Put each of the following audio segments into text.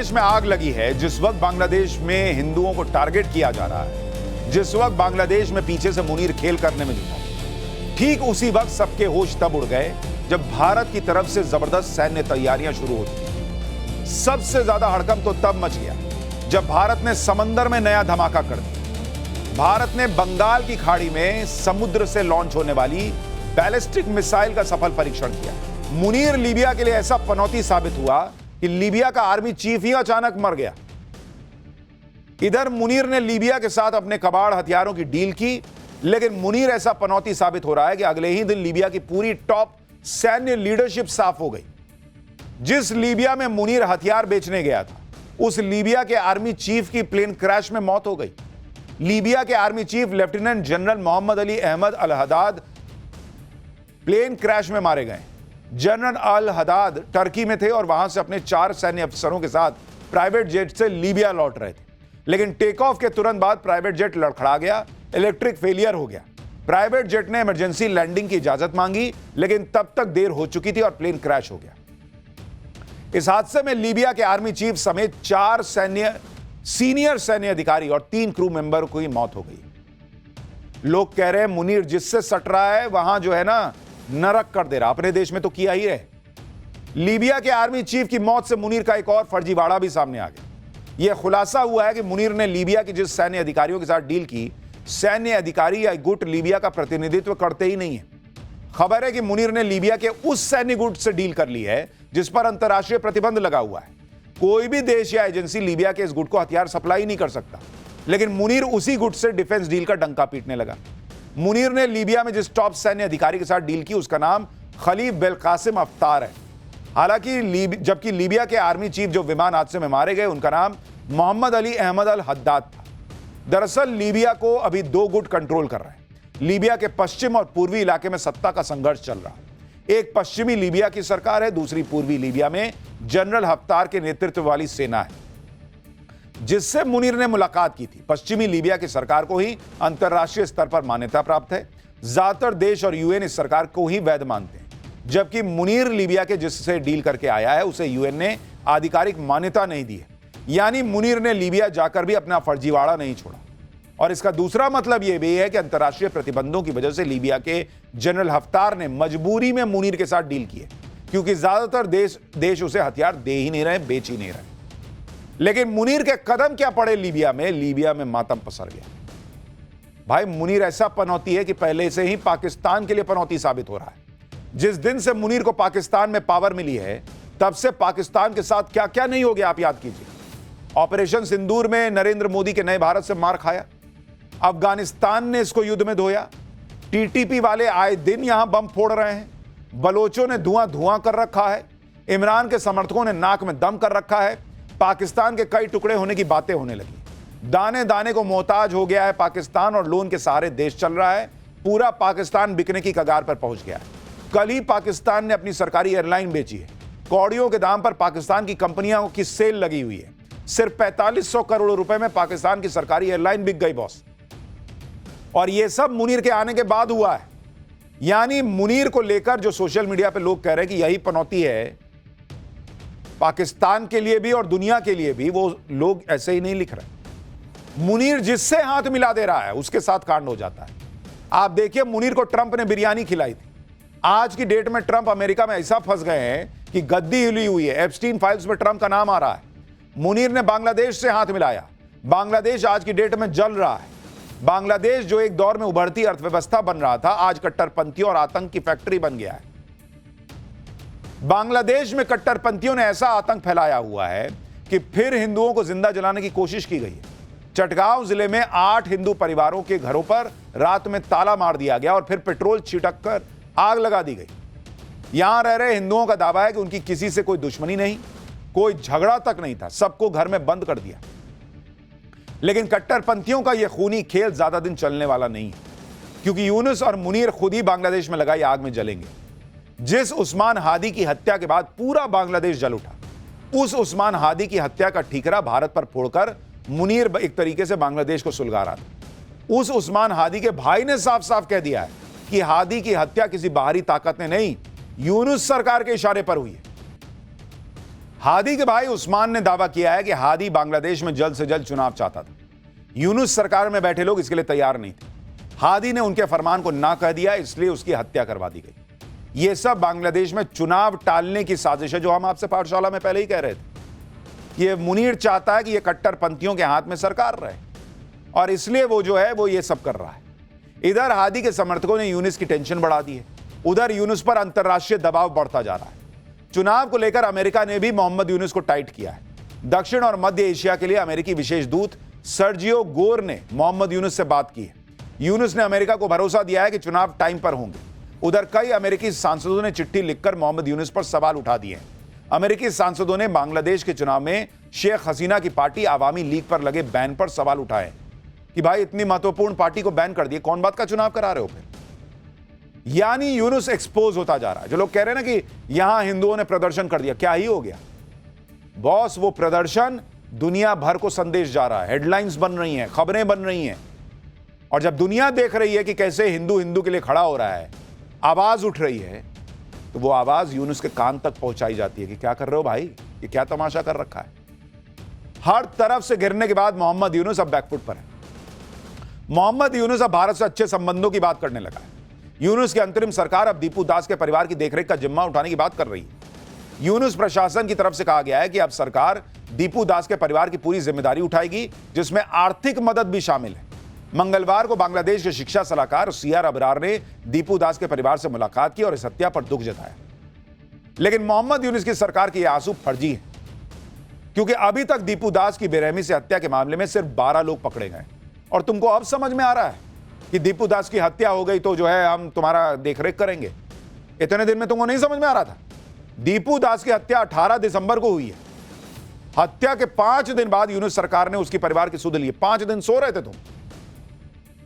बांग्लादेश में आग लगी है, जिस वक्त बांग्लादेश में हिंदुओं को टारगेट किया जा रहा है, जिस वक्त बांग्लादेश में पीछे से मुनीर खेल करने में जुटा, ठीक उसी वक्त सबके होश तब उड़ गए जब भारत की तरफ से जबरदस्त सैन्य तैयारियां शुरू होती। सबसे ज्यादा हड़कंप तो तब मच गया जब भारत ने समंदर में नया धमाका कर दिया। भारत ने बंगाल की खाड़ी में समुद्र से लॉन्च होने वाली बैलिस्टिक मिसाइल का सफल परीक्षण किया। मुनीर लीबिया के लिए ऐसा पनौती साबित हुआ कि लीबिया का आर्मी चीफ ही अचानक मर गया। इधर मुनीर ने लीबिया के साथ अपने कबाड़ हथियारों की डील की, लेकिन मुनीर ऐसा पनौती साबित हो रहा है कि अगले ही दिन लीबिया की पूरी टॉप सैन्य लीडरशिप साफ हो गई। जिस लीबिया में मुनीर हथियार बेचने गया था, उस लीबिया के आर्मी चीफ की प्लेन क्रैश में मौत हो गई। लीबिया के army chief lieutenant general Mohammed Ali Ahmed al Haddad plane crash में मारे गए। जनरल अल हदाद टर्की में थे और वहां से अपने 4 सैन्य अफसरों के साथ प्राइवेट जेट से लीबिया लौट रहे थे, लेकिन टेक ऑफ के तुरंत बाद प्राइवेट जेट लड़खड़ा गया, इलेक्ट्रिक फेलियर हो गया। प्राइवेट जेट ने इमरजेंसी लैंडिंग की इजाजत मांगी, लेकिन तब तक देर हो चुकी थी और प्लेन क्रैश हो गया। इस हादसे में लीबिया के आर्मी चीफ समेत 4 सीनियर सैन्य अधिकारी और 3 क्रू मेंबर की मौत हो गई। लोग कह रहे हैं मुनीर जिससे सट रहा है वहां जो है ना नरक कर दे रहा, अपने देश में तो किया ही है। लीबिया के आर्मी चीफ की मौत से मुनीर का एक और फर्जीवाड़ा भी सामने आ गया। यह खुलासा हुआ है कि मुनीर ने लीबिया के जिस सैन्य अधिकारियों के साथ डील की, सैन्य अधिकारी या गुट लीबिया का प्रतिनिधित्व करते ही नहीं है। खबर है कि मुनीर ने लीबिया के उस सैन्य गुट से डील कर ली है जिस पर अंतर्राष्ट्रीय प्रतिबंध लगा हुआ है। कोई भी देश या एजेंसी लीबिया के इस गुट को हथियार सप्लाई नहीं कर सकता, लेकिन मुनीर उसी गुट से डिफेंस डील का डंका पीटने लगा। मुनीर ने लीबिया में जिस टॉप सैन्य अधिकारी के साथ डील की, उसका नाम खलीफ बेलकासिम अफ्तार है। हालांकि जबकि लीबिया के आर्मी चीफ जो विमान हादसे में मारे गए, उनका नाम मोहम्मद अली अहमद अल हद्दाद था। दरअसल लीबिया को अभी 2 गुट कंट्रोल कर रहे हैं। लीबिया के पश्चिम और पूर्वी इलाके में सत्ता का संघर्ष चल रहा है। एक पश्चिमी लीबिया की सरकार है, दूसरी पूर्वी लीबिया में जनरल हफ्तार के नेतृत्व वाली सेना है जिससे मुनीर ने मुलाकात की थी। पश्चिमी लीबिया की सरकार को ही अंतर्राष्ट्रीय स्तर पर मान्यता प्राप्त है। ज्यादातर देश और यूएन इस सरकार को ही वैध मानते हैं, जबकि मुनीर लीबिया के जिससे डील करके आया है उसे यूएन ने आधिकारिक मान्यता नहीं दी है। यानी मुनीर ने लीबिया जाकर भी अपना फर्जीवाड़ा नहीं छोड़ा। और इसका दूसरा मतलब यह भी है कि अंतर्राष्ट्रीय प्रतिबंधों की वजह से लीबिया के जनरल हफ्तार ने मजबूरी में मुनीर के साथ डील की है, क्योंकि ज्यादातर देश उसे हथियार दे ही नहीं रहे, बेच ही नहीं रहे। लेकिन मुनीर के कदम क्या पड़े लीबिया में मातम पसर गया। भाई मुनीर ऐसा पनौती है कि पहले से ही पाकिस्तान के लिए पनौती साबित हो रहा है। जिस दिन से मुनीर को पाकिस्तान में पावर मिली है, तब से पाकिस्तान के साथ क्या क्या नहीं हो गया, आप याद कीजिए। ऑपरेशन सिंदूर में नरेंद्र मोदी के नए भारत से मार खाया, अफगानिस्तान ने इसको युद्ध में धोया, टीटीपी वाले आए दिन यहां बम फोड़ रहे हैं, बलोचों ने धुआं धुआं कर रखा है, इमरान के समर्थकों ने नाक में दम कर रखा है, पाकिस्तान के कई टुकड़े होने की बातें होने लगी। दाने दाने को मोहताज हो गया है पाकिस्तान और लोन के सहारे देश चल रहा है। पूरा पाकिस्तान बिकने की कगार पर पहुंच गया है। कल ही पाकिस्तान ने अपनी सरकारी एयरलाइन बेची है। कौड़ियों के दाम पर पाकिस्तान की कंपनियों की सेल लगी हुई है। सिर्फ 4500 करोड़ रुपए में पाकिस्तान की सरकारी एयरलाइन बिक गई बॉस। और यह सब मुनीर के आने के बाद हुआ है। यानी मुनीर को लेकर जो सोशल मीडिया पे लोग कह रहे हैं कि यही पनौती है पाकिस्तान के लिए भी और दुनिया के लिए भी, वो लोग ऐसे ही नहीं लिख रहे। मुनीर जिससे हाथ मिला दे रहा है उसके साथ कांड हो जाता है। आप देखिए, मुनीर को ट्रंप ने बिरयानी खिलाई थी। आज की डेट में ट्रंप अमेरिका में ऐसा फंस गए हैं कि गद्दी हिली हुई है। एप्स्टीन फाइल्स में ट्रंप का नाम आ रहा है। मुनीर ने बांग्लादेश से हाथ मिलाया। बांग्लादेश आज की डेट में जल रहा है। बांग्लादेश जो एक दौर में उभरती अर्थव्यवस्था बन रहा था, आज कट्टरपंथियों और आतंक की फैक्ट्री बन गया है। बांग्लादेश में कट्टरपंथियों ने ऐसा आतंक फैलाया हुआ है कि फिर हिंदुओं को जिंदा जलाने की कोशिश की गई है। चटगांव जिले में 8 हिंदू परिवारों के घरों पर रात में ताला मार दिया गया और फिर पेट्रोल छिटक कर आग लगा दी गई। यहां रह रहे हिंदुओं का दावा है कि उनकी किसी से कोई दुश्मनी नहीं, कोई झगड़ा तक नहीं था, सबको घर में बंद कर दिया। लेकिन कट्टरपंथियों का यह खूनी खेल ज्यादा दिन चलने वाला नहीं है, क्योंकि यूनुस और मुनीर खुद ही बांग्लादेश में लगाई आग में जलेंगे। जिस उस्मान हादी की हत्या के बाद पूरा बांग्लादेश जल उठा, उस उस्मान हादी की हत्या का ठीकरा भारत पर फोड़कर मुनीर एक तरीके से बांग्लादेश को सुलगा रहा था। उस उस्मान हादी के भाई ने साफ साफ कह दिया है कि हादी की हत्या किसी बाहरी ताकत ने नहीं, यूनुस सरकार के इशारे पर हुई है। हादी के भाई उस्मान ने दावा किया है कि हादी बांग्लादेश में जल्द से जल्द चुनाव चाहता था। यूनुस सरकार में बैठे लोग इसके लिए तैयार नहीं थे। हादी ने उनके फरमान को ना कह दिया, इसलिए उसकी हत्या करवा दी गई। यह सब बांग्लादेश में चुनाव टालने की साजिश है, जो हम आपसे पाठशाला में पहले ही कह रहे थे। ये मुनीर चाहता है कि यह कट्टरपंथियों के हाथ में सरकार रहे, और इसलिए वो जो है वो ये सब कर रहा है। इधर हादी के समर्थकों ने यूनुस की टेंशन बढ़ा दी है, उधर यूनुस पर अंतर्राष्ट्रीय दबाव बढ़ता जा रहा है। चुनाव को लेकर अमेरिका ने भी मोहम्मद यूनुस को टाइट किया है। दक्षिण और मध्य एशिया के लिए अमेरिकी विशेष दूत सर्जियो गोर ने मोहम्मद यूनुस से बात की है। यूनुस ने अमेरिका को भरोसा दिया है कि चुनाव टाइम पर होंगे। उधर कई अमेरिकी सांसदों ने चिट्ठी लिखकर मोहम्मद यूनुस पर सवाल उठा दिए हैं। अमेरिकी सांसदों ने बांग्लादेश के चुनाव में शेख हसीना की पार्टी आवामी लीग पर लगे बैन पर सवाल उठाए कि भाई इतनी महत्वपूर्ण पार्टी को बैन कर दिए, कौन बात का चुनाव करा रहे हो फिर? यानी यूनुस एक्सपोज होता जा रहा है। जो लोग कह रहे हैं ना कि यहां हिंदुओं ने प्रदर्शन कर दिया, क्या ही हो गया बॉस? वो प्रदर्शन दुनिया भर को संदेश जा रहा है, हेडलाइंस बन रही हैं, खबरें बन रही हैं। और जब दुनिया देख रही है कि कैसे हिंदू हिंदू के लिए खड़ा हो रहा है, आवाज उठ रही है, तो वो आवाज यूनुस के कान तक पहुंचाई जाती है कि क्या कर रहे हो भाई, ये क्या तमाशा कर रखा है। हर तरफ से गिरने के बाद मोहम्मद यूनुस अब बैकफुट पर है। मोहम्मद यूनुस अब भारत से अच्छे संबंधों की बात करने लगा है। यूनुस की अंतरिम सरकार अब दीपू दास के परिवार की देखरेख का जिम्मा उठाने की बात कर रही है। यूनुस प्रशासन की तरफ से कहा गया है कि अब सरकार दीपू दास के परिवार की पूरी जिम्मेदारी उठाएगी, जिसमें आर्थिक मदद भी शामिल है। मंगलवार को बांग्लादेश के शिक्षा सलाहकार सीआर अबरार ने दीपू दास के परिवार से मुलाकात की और इस हत्या पर दुख जताया। लेकिन मोहम्मद यूनुस की सरकार के ये आंसू फर्जी है, क्योंकि अभी तक दीपू दास की बेरहमी से हत्या के मामले में सिर्फ 12 लोग पकड़े गए। और तुमको अब समझ में आ रहा है कि दीपू दास की हत्या हो गई तो जो है हम तुम्हारा देखरेख करेंगे। इतने दिन में तुमको नहीं समझ में आ रहा था? दीपू दास की हत्या 18 दिसंबर को हुई है। हत्या के 5 दिन बाद यूनुस सरकार ने उसकी परिवार की सुध ली। 5 दिन सो रहे थे तुम।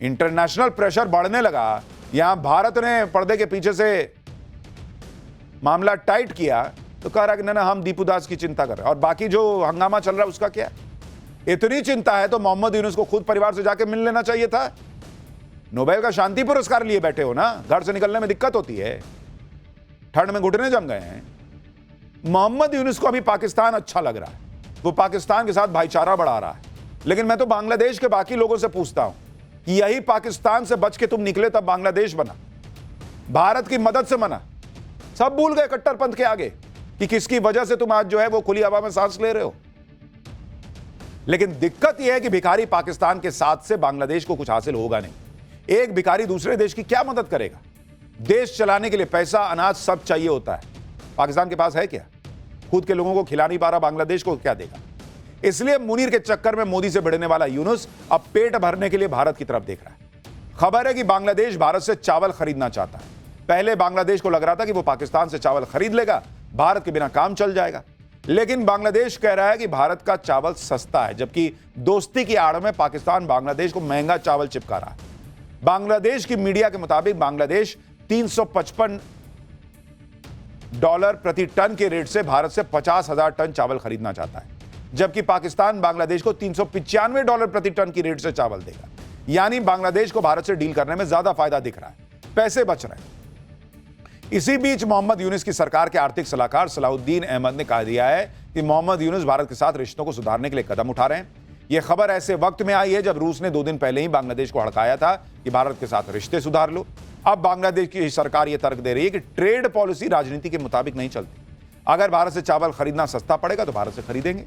इंटरनेशनल प्रेशर बढ़ने लगा, यहां भारत ने पर्दे के पीछे से मामला टाइट किया, तो कह रहा कि ना हम दीपू दास की चिंता कर रहे हैं, और बाकी जो हंगामा चल रहा है उसका क्या? इतनी चिंता है तो मोहम्मद यूनुस को खुद परिवार से जाके मिल लेना चाहिए था। नोबेल का शांति पुरस्कार लिए बैठे हो ना, घर से निकलने में दिक्कत होती है, ठंड में घुटने जम गए हैं। मोहम्मद यूनुस को अभी पाकिस्तान अच्छा लग रहा है, वो पाकिस्तान के साथ भाईचारा बढ़ा रहा है। लेकिन मैं तो बांग्लादेश के बाकी लोगों से पूछता हूं कि यही पाकिस्तान से बच के तुम निकले तब बांग्लादेश बना, भारत की मदद से बना। सब भूल गए कट्टरपंथ के आगे कि किसकी वजह से तुम आज जो है वो खुली हवा में सांस ले रहे हो। लेकिन दिक्कत यह है कि भिखारी पाकिस्तान के साथ से बांग्लादेश को कुछ हासिल होगा नहीं। एक भिखारी दूसरे देश की क्या मदद करेगा? देश चलाने के लिए पैसा, अनाज सब चाहिए होता है। पाकिस्तान के पास है क्या? खुद के लोगों को खिला नहीं पा रहा, बांग्लादेश को क्या देगा? इसलिए मुनीर के चक्कर में मोदी से भिड़ने वाला यूनुस अब पेट भरने के लिए भारत की तरफ देख रहा है। खबर है कि बांग्लादेश भारत से चावल खरीदना चाहता है। पहले बांग्लादेश को लग रहा था कि वो पाकिस्तान से चावल खरीद लेगा, भारत के बिना काम चल जाएगा। लेकिन बांग्लादेश कह रहा है कि भारत का चावल सस्ता है, जबकि दोस्ती की आड़ में पाकिस्तान बांग्लादेश को महंगा चावल चिपका रहा है। बांग्लादेश की मीडिया के मुताबिक बांग्लादेश $355 प्रति टन के रेट से भारत से 50,000 टन चावल खरीदना चाहता है, जबकि पाकिस्तान बांग्लादेश को $395 प्रति टन की रेट से चावल देगा। यानी बांग्लादेश को भारत से डील करने में ज्यादा फायदा दिख रहा है, पैसे बच रहे हैं। इसी बीच मोहम्मद यूनुस की सरकार के आर्थिक सलाहकार सलाहुद्दीन अहमद ने कहा दिया है कि मोहम्मद यूनुस भारत के साथ रिश्तों को सुधारने के लिए कदम उठा रहे हैं। यह खबर ऐसे वक्त में आई है जब रूस ने 2 दिन पहले ही बांग्लादेश को हड़काया था कि भारत के साथ रिश्ते सुधार लो। अब बांग्लादेश की सरकार यह तर्क दे रही है कि ट्रेड पॉलिसी राजनीति के मुताबिक नहीं चलती। अगर भारत से चावल खरीदना सस्ता पड़ेगा तो भारत से खरीदेंगे।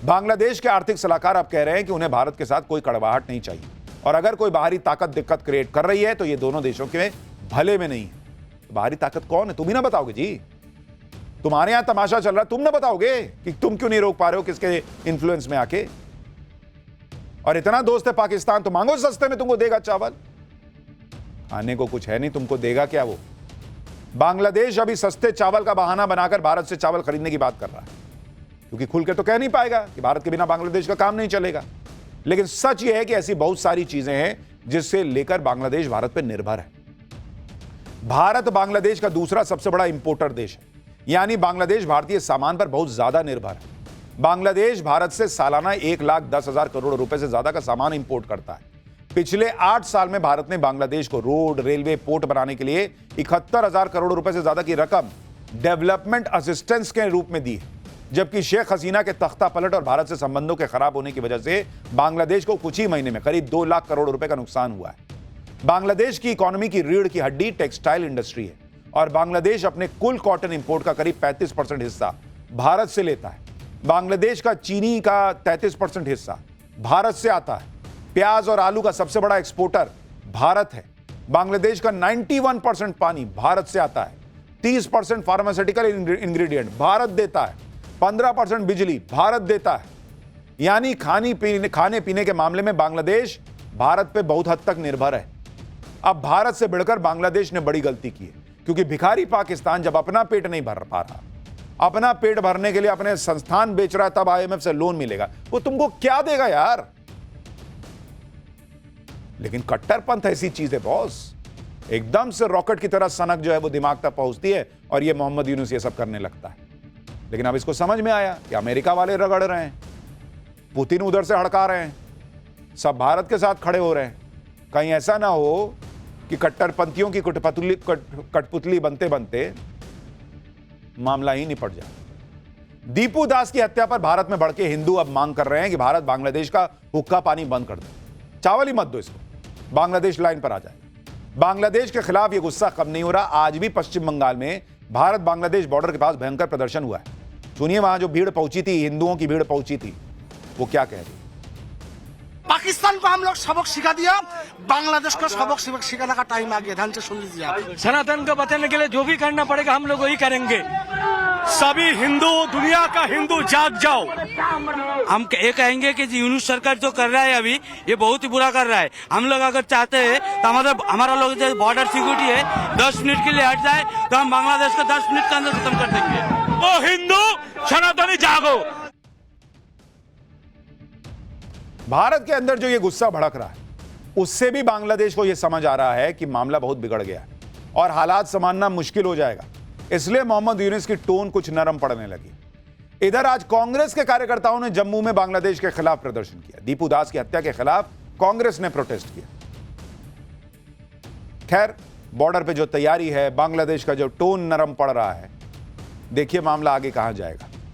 बांग्लादेश के आर्थिक सलाहकार अब कह रहे हैं कि उन्हें भारत के साथ कोई कड़वाहट नहीं चाहिए, और अगर कोई बाहरी ताकत दिक्कत क्रिएट कर रही है तो ये दोनों देशों के भले में नहीं है। बाहरी ताकत कौन है? तुम ही ना बताओगे जी। तुम्हारे यहां तमाशा चल रहा है, तुम ना बताओगे कि तुम क्यों नहीं रोक पा रहे हो किसके इन्फ्लुएंस में आके। और इतना दोस्त है पाकिस्तान तो मांगो सस्ते में तुमको देगा चावल। खाने को कुछ है नहीं, तुमको देगा क्या वो? बांग्लादेश अभी सस्ते चावल का बहाना बनाकर भारत से चावल खरीदने की बात कर रहा है, क्योंकि खुल के तो कह नहीं पाएगा कि भारत के बिना बांग्लादेश का काम नहीं चलेगा। लेकिन सच यह है कि ऐसी बहुत सारी चीजें हैं जिससे लेकर बांग्लादेश भारत पर निर्भर है। भारत बांग्लादेश का दूसरा सबसे बड़ा इंपोर्टर देश है, यानी बांग्लादेश भारतीय सामान पर बहुत ज्यादा निर्भर है। बांग्लादेश भारत से सालाना 1,10,000 करोड़ रुपए से ज्यादा का सामान इंपोर्ट करता है। पिछले 8 साल में भारत ने बांग्लादेश को रोड, रेलवे, पोर्ट बनाने के लिए 71,000 करोड़ रुपए से ज्यादा की रकम डेवलपमेंट असिस्टेंस के रूप में दी है। जबकि शेख हसीना के तख्ता पलट और भारत से संबंधों के खराब होने की वजह से बांग्लादेश को कुछ ही महीने में करीब 2 लाख करोड़ रुपए का नुकसान हुआ है। बांग्लादेश की इकोनॉमी की रीढ़ की हड्डी टेक्सटाइल इंडस्ट्री है और बांग्लादेश अपने कुल कॉटन इंपोर्ट का करीब 35% हिस्सा भारत से लेता है। बांग्लादेश का चीनी का 33% हिस्सा भारत से आता है। प्याज और आलू का सबसे बड़ा एक्सपोर्टर भारत है। बांग्लादेश का 91% पानी भारत से आता है। 30% फार्मास्यूटिकल इंग्रेडिएंट भारत देता है। 15% बिजली भारत देता है। यानी खाने पीने के मामले में बांग्लादेश भारत पे बहुत हद तक निर्भर है। अब भारत से बढ़कर बांग्लादेश ने बड़ी गलती की है, क्योंकि भिखारी पाकिस्तान जब अपना पेट नहीं भर पा रहा, अपना पेट भरने के लिए अपने संस्थान बेच रहा है, तब आईएमएफ से लोन मिलेगा। वो तुमको क्या देगा यार? लेकिन कट्टरपंथ ऐसी चीज है बॉस, एकदम से रॉकेट की तरह सनक जो है वो दिमाग तक पहुंचती है और ये मोहम्मद यूनुस ये सब करने लगता है। लेकिन अब इसको समझ में आया कि अमेरिका वाले रगड़ रहे हैं, पुतिन उधर से हड़का रहे हैं, सब भारत के साथ खड़े हो रहे हैं। कहीं ऐसा ना हो कि कट्टरपंथियों की कठपुतली बनते बनते मामला ही निपट जाए। दीपू दास की हत्या पर भारत में भड़के हिंदू अब मांग कर रहे हैं कि भारत बांग्लादेश का हुक्का पानी बंद कर दे। चावल ही मत दो इसको, बांग्लादेश लाइन पर आ जाए। बांग्लादेश के खिलाफ यह गुस्सा कम नहीं हो रहा। आज भी पश्चिम बंगाल में भारत बांग्लादेश बॉर्डर के पास भयंकर प्रदर्शन हुआ है। सुनिए वहां जो भीड़ पहुंची थी, हिंदुओं की भीड़ पहुंची थी, वो क्या कह रही है। पाकिस्तान को हम लोग सबक सिखा दिया, बांग्लादेश को सबक सिखाने का टाइम आ गया। ध्यान से सुन लीजिए आप। सनातन को बचाने के लिए जो भी करना पड़ेगा हम लोग वही करेंगे। सभी हिंदू, दुनिया का हिंदू जाग जाओ। हम ये कहेंगे कि यूनुस सरकार जो कर रहा है अभी, ये बहुत ही बुरा कर रहा है। हम लोग अगर चाहते हैं तो हमारा लोग जो बॉर्डर सिक्योरिटी है 10 मिनट के लिए हट जाए तो हम बांग्लादेश को 10 मिनट के अंदर खत्म कर देंगे। ओ हिंदू सनातनी जागो। भारत के अंदर जो ये गुस्सा भड़क रहा है, उससे भी बांग्लादेश को यह समझ आ रहा है कि मामला बहुत बिगड़ गया है और हालात संभालना मुश्किल हो जाएगा। इसलिए मोहम्मद यूनुस की टोन कुछ नरम पड़ने लगी। इधर आज कांग्रेस के कार्यकर्ताओं ने जम्मू में बांग्लादेश के खिलाफ प्रदर्शन किया। दीपू दास की हत्या के खिलाफ कांग्रेस ने प्रोटेस्ट किया। खैर, बॉर्डर पे जो तैयारी है, बांग्लादेश का जो टोन नरम पड़ रहा है, देखिए मामला आगे कहां जाएगा।